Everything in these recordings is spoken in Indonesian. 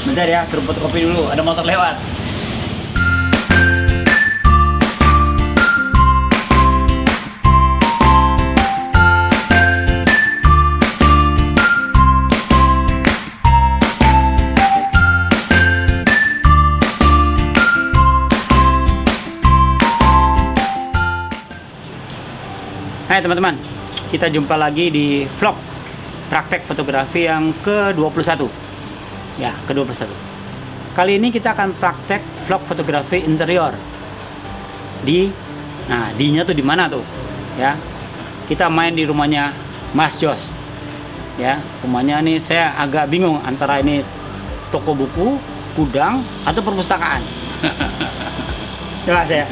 Bentar ya, suruh fotokopi dulu. Ada motor lewat. Hai teman-teman, kita jumpa lagi di vlog praktek fotografi yang ke-21. Ya, ke-21. Kali ini kita akan praktek vlog fotografi interior. D-nya tuh di mana tuh? Ya. Kita main di rumahnya Mas Jos. Ya, rumahnya nih saya agak bingung antara ini toko buku, gudang, atau perpustakaan. Ya Mas ya.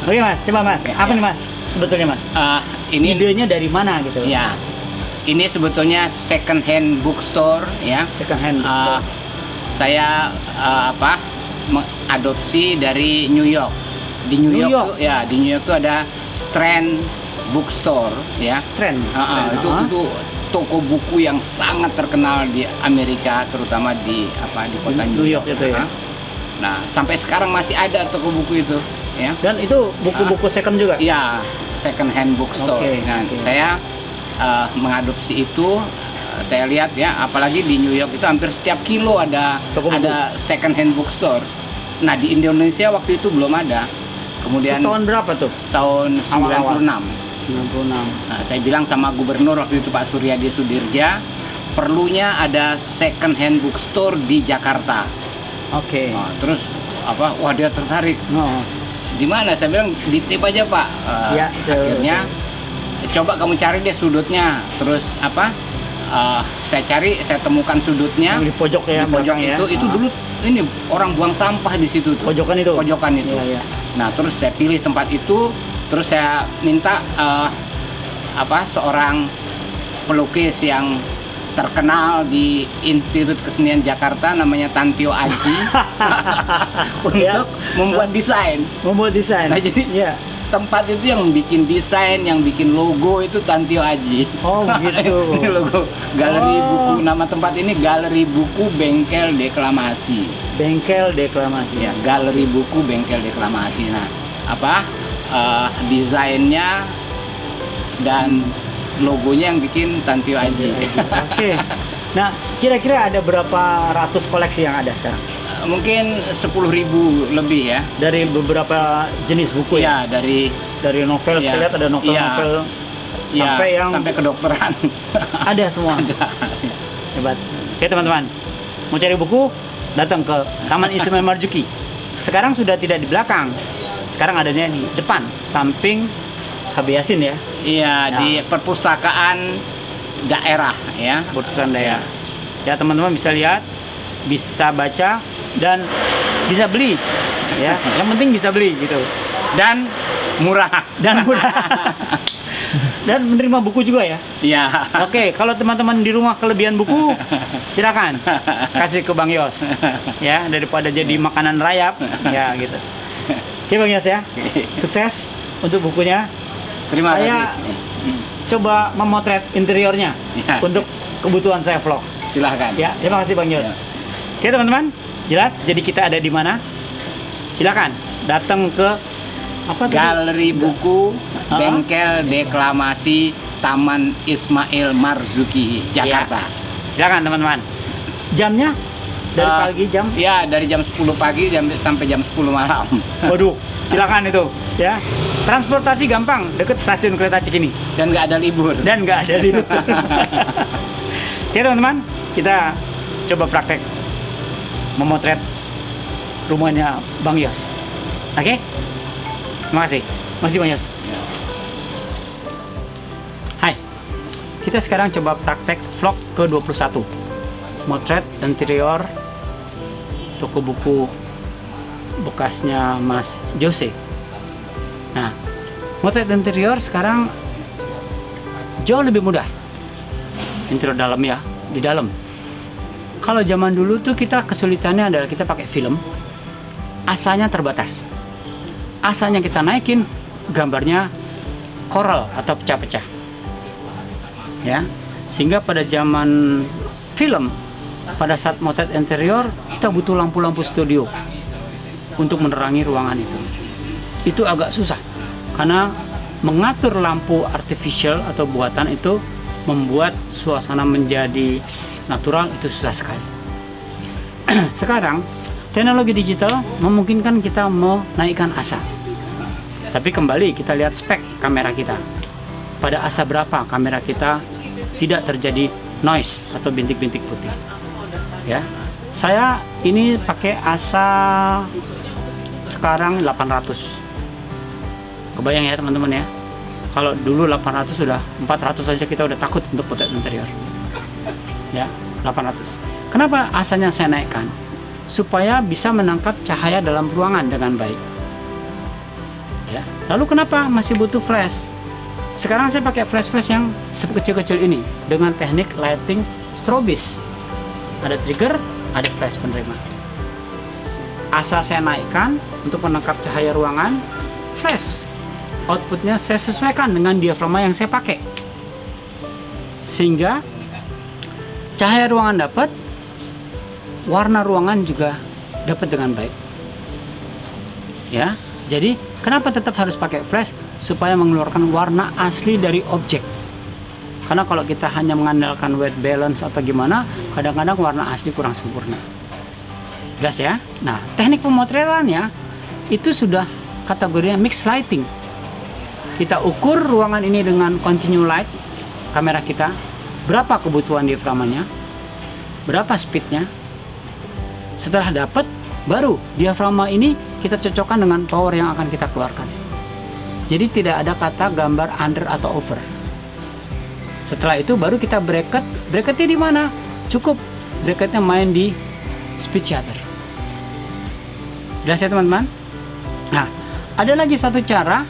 Oke Mas, coba Mas. Apa nih Mas? Sebetulnya Mas, ini idenya dari mana gitu? Ya, ini sebetulnya second hand bookstore ya. Second hand bookstore. Saya mengadopsi dari New York. Di New York tuh ya, di New York tuh ada Strand Bookstore ya. Strand. Itu toko buku yang sangat terkenal di Amerika, terutama di kota New York itu ya. Nah, sampai sekarang masih ada toko buku itu ya. Dan itu buku-buku second juga? Iya, second hand bookstore. Saya mengadopsi itu. Saya lihat ya, apalagi di New York itu hampir setiap kilo ada second hand bookstore. Nah, di Indonesia waktu itu belum ada. Kemudian itu tahun berapa tuh? Tahun 96. 96. Nah, saya bilang sama gubernur waktu itu Pak Suryadi Sudirja, perlunya ada second hand bookstore di Jakarta. Oke. Nah, terus wah dia tertarik. Di mana? Saya bilang di tip aja Pak. Akhirnya coba kamu cari deh sudutnya. Terus saya temukan sudutnya di pojok ya. Di pojok itu dulu ini orang buang sampah di situ tuh. Pojokan itu. Iya. Nah, terus saya pilih tempat itu. Terus saya minta seorang pelukis yang terkenal di Institut Kesenian Jakarta, namanya Tantio Aji, untuk membuat desain. Nah, jadi tempat itu yang bikin desain, yang bikin logo itu Tantio Aji. Oh gitu. Ini logo galeri buku. Nama tempat ini Galeri Buku Bengkel Deklamasi. Bengkel Deklamasi. Ya, Galeri Buku Bengkel Deklamasi. Nah, desainnya dan logonya yang bikin Tantio Aji. Oke. Nah, kira-kira ada berapa ratus koleksi yang ada sekarang? Mungkin 10.000 lebih ya. Dari beberapa jenis buku ya? Dari novel, saya lihat ada novel-novel sampai kedokteran. Ada semua? Ada. Hebat. Oke teman-teman, mau cari buku, datang ke Taman Ismail Marzuki. Sekarang sudah tidak di belakang, sekarang adanya di depan, samping HB Yasin ya? Iya, di perpustakaan daerah ya. Perpustakaan daerah. Ya teman-teman bisa lihat, bisa baca, dan bisa beli ya. Yang penting bisa beli gitu. Dan murah. Dan menerima buku juga ya. Iya. Oke, kalau teman-teman di rumah kelebihan buku, silakan kasih ke Bang Yos ya, daripada jadi makanan rayap ya gitu. Oke Bang Yos ya, sukses untuk bukunya. Terima kasih. Saya coba memotret interiornya untuk kebutuhan saya vlog. Silahkan. Ya, terima kasih Bang Yos. Oke teman-teman, jelas. Jadi kita ada di mana? Silakan datang ke Galeri Buku Bengkel Deklamasi Taman Ismail Marzuki, Jakarta. Silakan teman-teman. Jamnya dari pagi jam? Ya, dari jam 10 pagi sampai jam 10 malam. Waduh, silakan itu ya. Transportasi gampang, deket stasiun kereta Cikini. Dan nggak ada libur. Oke teman-teman, kita coba praktek memotret rumahnya Bang Yos. Oke? Terima kasih. Makasih Bang Yos. Hai. Kita sekarang coba praktek vlog ke-21. Motret interior toko buku bekasnya Mas Jose. Nah, motret interior sekarang jauh lebih mudah. Interior dalam ya, di dalam. Kalau zaman dulu tuh kita kesulitannya adalah kita pakai film, asanya terbatas. Asanya kita naikin, gambarnya koral atau pecah-pecah. Ya, sehingga pada zaman film, pada saat motret interior kita butuh lampu-lampu studio untuk menerangi ruangan itu. Itu agak susah karena mengatur lampu artificial atau buatan itu membuat suasana menjadi natural itu susah sekali. Sekarang teknologi digital memungkinkan kita menaikkan asa. Tapi kembali kita lihat spek kamera kita. Pada asa berapa kamera kita tidak terjadi noise atau bintik-bintik putih. Ya. Saya ini pakai asa sekarang 800. Kebayang ya teman-teman ya. Kalau dulu 800 sudah 400 saja kita udah takut untuk potret interior. Ya, 800. Kenapa asanya saya naikkan? Supaya bisa menangkap cahaya dalam ruangan dengan baik. Ya. Lalu kenapa masih butuh flash? Sekarang saya pakai flash yang sekecil-kecil ini dengan teknik lighting strobis. Ada trigger, ada flash penerima. Asa saya naikkan untuk menangkap cahaya ruangan, flash. Outputnya saya sesuaikan dengan diafragma yang saya pakai, sehingga cahaya ruangan dapat, warna ruangan juga dapat dengan baik. Ya, jadi kenapa tetap harus pakai flash? Supaya mengeluarkan warna asli dari objek. Karena kalau kita hanya mengandalkan white balance atau gimana, kadang-kadang warna asli kurang sempurna. Jelas ya? Nah, teknik pemotretannya itu sudah kategorinya mixed lighting. Kita ukur ruangan ini dengan continue light kamera kita, berapa kebutuhan diafragmanya, berapa speednya. Setelah dapat, baru diafragma ini kita cocokkan dengan power yang akan kita keluarkan. Jadi tidak ada kata gambar under atau over. Setelah itu baru kita bracket. Bracketnya di mana? Cukup bracketnya main di speed shutter. Jelas ya teman-teman? Nah, ada lagi satu cara.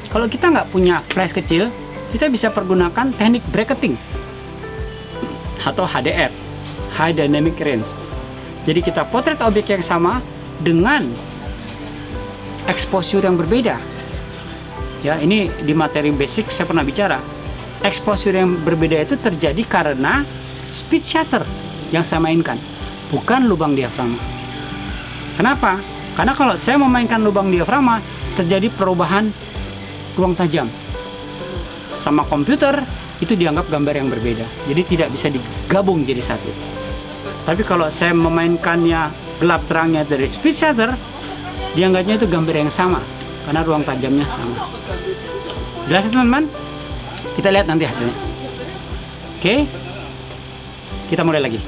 Kalau kita nggak punya flash kecil, kita bisa pergunakan teknik bracketing atau HDR, High Dynamic Range. Jadi kita potret objek yang sama dengan exposure yang berbeda. Ya, ini di materi basic saya pernah bicara. Exposure yang berbeda itu terjadi karena speed shutter yang saya mainkan, bukan lubang diafragma. Kenapa? Karena kalau saya memainkan lubang diafragma, terjadi perubahan ruang tajam. Sama komputer, itu dianggap gambar yang berbeda. Jadi tidak bisa digabung jadi satu. Tapi kalau saya memainkannya gelap terangnya dari speed shutter, dianggapnya itu gambar yang sama. Karena ruang tajamnya sama. Jelas teman-teman? Kita lihat nanti hasilnya. Oke? Kita mulai lagi.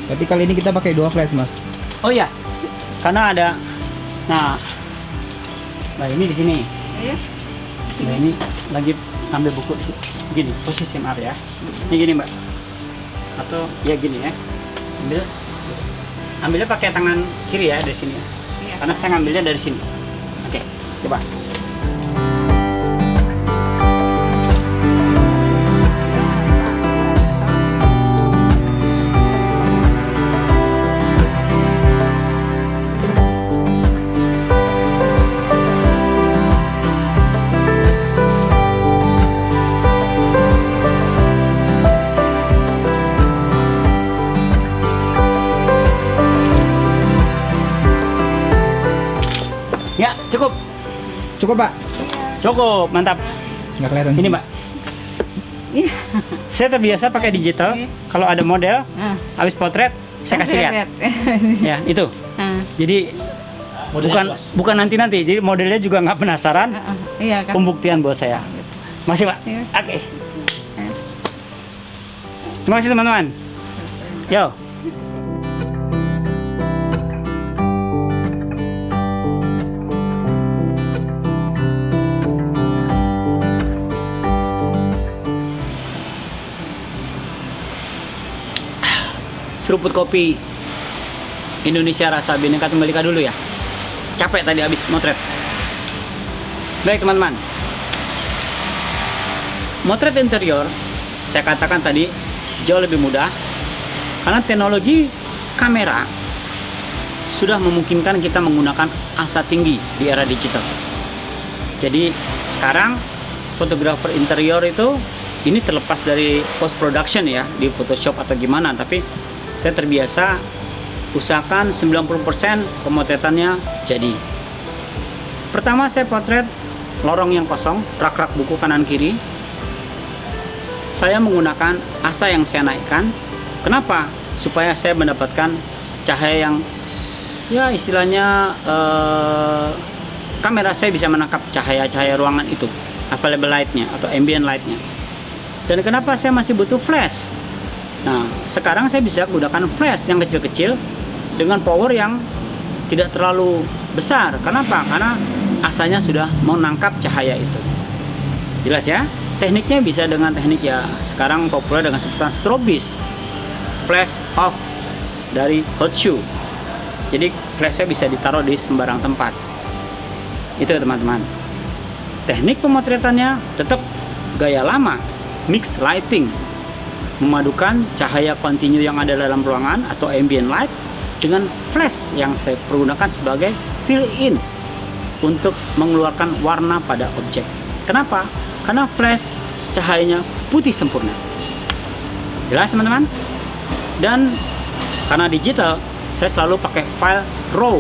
Tapi kali ini kita pakai 2 flash, Mas. Oh ya, karena ada, nah ini di sini. Nah ini lagi ambil buku gini, posisi MR ya. Ini gini Mbak, atau ya gini ya. Ambilnya pakai tangan kiri ya dari sini. Karena saya ngambilnya dari sini. Oke, coba. Ya, cukup. Cukup, Pak? Cukup, mantap. Nggak kelihatan. Ini, Mbak. Iya. Saya terbiasa pakai digital. Kalau ada model, habis potret, saya kasih lihat. Ya, itu. Jadi bukan nanti-nanti. Jadi modelnya juga nggak penasaran. Iya kan. Pembuktian buat saya. Masih, Pak? Iya. Oke. Terima kasih, teman-teman. Yo. seruput kopi Indonesia Rasa Bhinneka Tunggal Ika dulu ya. Capek tadi habis motret. Baik teman-teman, motret interior saya katakan tadi jauh lebih mudah karena teknologi kamera sudah memungkinkan kita menggunakan asa tinggi di era digital. Jadi sekarang fotografer interior itu ini terlepas dari post production ya di Photoshop atau gimana, tapi saya terbiasa usahakan 90% pemotretannya jadi. Pertama saya potret lorong yang kosong, rak-rak buku kanan kiri. Saya menggunakan asa yang saya naikkan. Kenapa? Supaya saya mendapatkan cahaya yang ya istilahnya kamera saya bisa menangkap cahaya-cahaya ruangan itu, available light-nya atau ambient light-nya. Dan kenapa saya masih butuh flash? Nah, sekarang saya bisa gunakan flash yang kecil-kecil dengan power yang tidak terlalu besar. Kenapa? Karena asanya sudah menangkap cahaya itu. Jelas ya? Tekniknya bisa dengan teknik ya sekarang populer dengan sebutan strobis, flash off dari hot shoe. Jadi flashnya bisa ditaruh di sembarang tempat. Itu teman-teman. Teknik pemotretannya tetap gaya lama, mix lighting, memadukan cahaya kontinu yang ada dalam ruangan atau ambient light dengan flash yang saya pergunakan sebagai fill-in untuk mengeluarkan warna pada objek. Kenapa? Karena flash cahayanya putih sempurna. Jelas teman-teman? Dan karena digital, saya selalu pakai file RAW.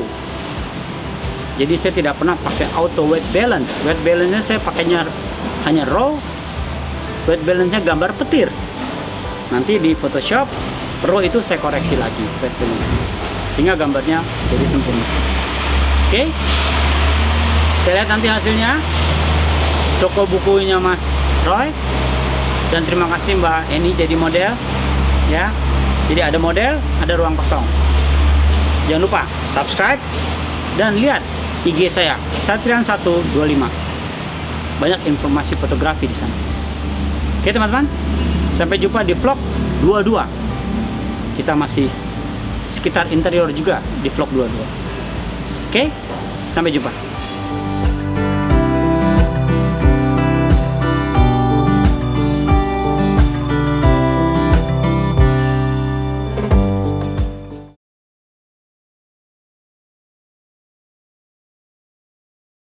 Jadi saya tidak pernah pakai auto white balance. White balance-nya saya pakainya hanya RAW. White balance-nya gambar petir. Nanti di Photoshop RAW itu saya koreksi lagi white balance, sehingga gambarnya jadi sempurna. Oke? Kita lihat nanti hasilnya. Toko bukunya Mas Roy. Dan terima kasih Mbak Eni jadi model. Ya. Jadi ada model, ada ruang kosong. Jangan lupa subscribe dan lihat IG saya Satrian125. Banyak informasi fotografi di sana. Oke teman-teman, sampai jumpa di vlog 22. Kita masih sekitar interior juga di vlog 22. Oke, sampai jumpa.